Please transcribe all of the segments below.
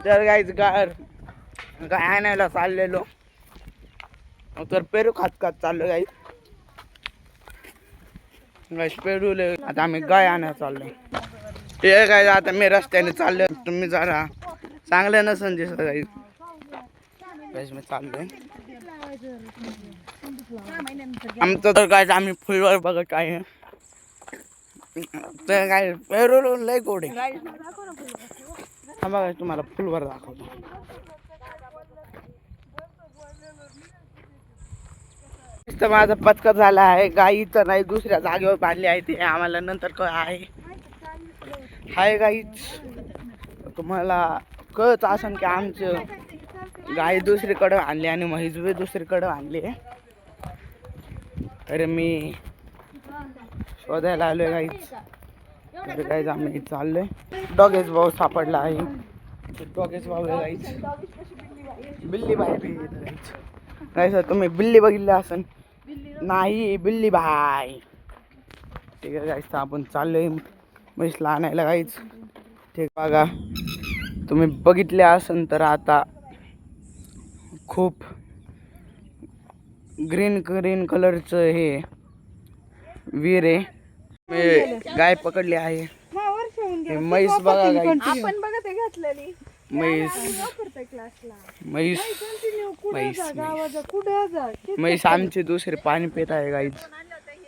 तर गाय आणायला चाललेलो, तर पेरू खात चाललो गाईज. पेरूले आता आम्ही गाय आणायला चाललो. ते काय आता मी रस्त्याने चाललो, तुम्ही जरा चांगलं नसन दिसत गाईज. मी चाललोय आमचं तर काय आम्ही फुलवर बघत आहे. तर काय पेरू लय गोड आहे. बघा तुम्हाला फुलवर दाखवतो. तर माझा पचका झाला आहे. गाई तर नाही दुसऱ्या जागेवर बांधली आहे, ते आम्हाला नंतर कळ आहे. हाय गाईच, तुम्हाला कळत असेल की आमचं गाय दुसरीकडे आणली आणि म्हैस बी दुसरीकडे आणली. अरे मी शोधायला आलोय गाईच. तर गाईच आम्ही चाललोय. डॉगेश भाऊ सापडला आहे. डॉगेश भाऊ गाईच. बिल्ली बाई बी गाईच. तुम्ही बिल्ली बघितली असन? नाही, बिल्ली बाय. ठीक आहे गाईच, आपण चाललोय म्हैसला आणायला गाईच. ठीक बघा, तुम्ही बघितले असन तर आता खूप ग्रीन कलरचं हे विहीर आहे. मी गाय पकडली आहे. म्हैस बघा गाई. आपण बघत घातलेली म्हैस आमची दुसरी पाणी पित आहे गाईच.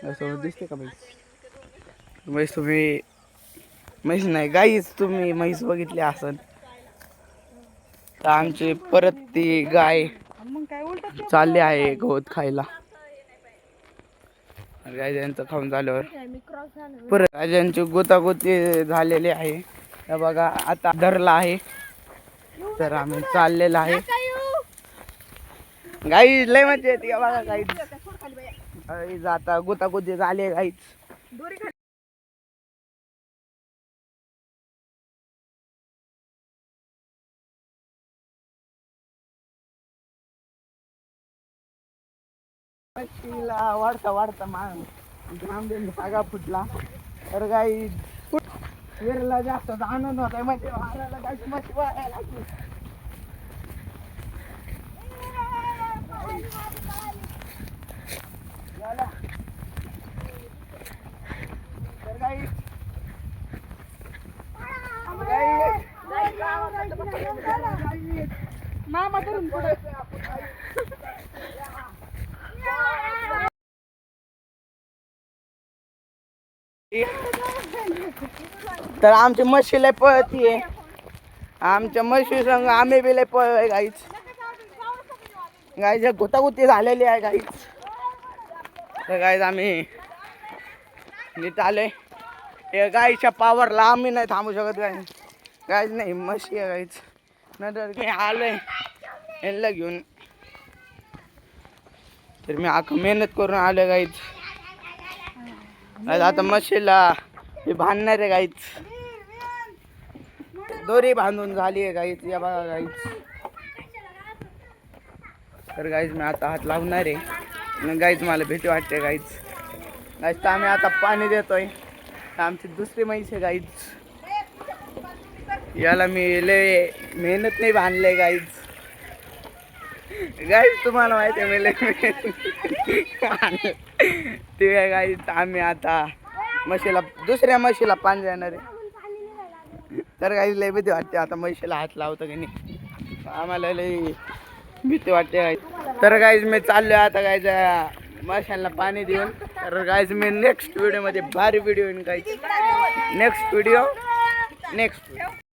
असं दिसते का म्हैस? तुम्ही म्हैस नाही गाईच, तुम्ही म्हैस बघितली असन. तर आमची परत ती गाय चालली आहे गवत खायला. गायांचं खाऊन झाल्यावर परत गायांची गोतागोती झालेली आहे. हे बघा आता धरला आहे, तर आम्ही चाललेला आहे. गाई लय मजा येते बघा. गाईच आता गोतागोती झाली गाईच. वाढता जागा फुटला. तर गाई वेरला जास्त आनंद होता. म्हणजे वाराला गाईची मच्छी वाढायला लागली. तर गाई मामा करून पुढे तर आमची म्हशी लय पळतीये. आमच्या म्हशी संग आम्ही बी लय पळलोय गाईच. गाईच्या गुतागुती झालेली आहे गाईच. तर गाईच आम्ही नीट आलोय. हे गाईच्या पावरला आम्ही नाही थांबू शकत. गाईच नाही, म्हशी आहे गाईच. नंतर मी आलोय यांना घेऊन. तर मी आख मेहनत करून आलोय गाईच. आता म्हशीला हे बांधणार आहे गाईच. दोरी बांधून झाली आहे गाईच. या बघा गाईच. तर गाईच मी आता हात लावणार आहे. गाईच मला भीती वाटते गाईच. गाईच तर आम्ही आता पाणी देतोय. आमची दुसरी म्हैस आहे गाईच. याला मी लय मेहनत नाही बांधले गाईच. गाईच तुम्हाला माहिती आहे मी लय ठीक आहे गाईच. आम्ही आता म्हशीला दुसऱ्या म्हशीला पाणी देणार आहे. तर गाईच लय भीती वाटते. आता म्हशीला हात लावतो की नाही, आम्हाला लय भीती वाटते गाईच. तर गाईच मी चाललोय आता गाईच म्हशांना पाणी देऊन. तर गाईच मी नेक्स्ट व्हिडिओ मध्ये भारी व्हिडिओ येईन गाईच. Next video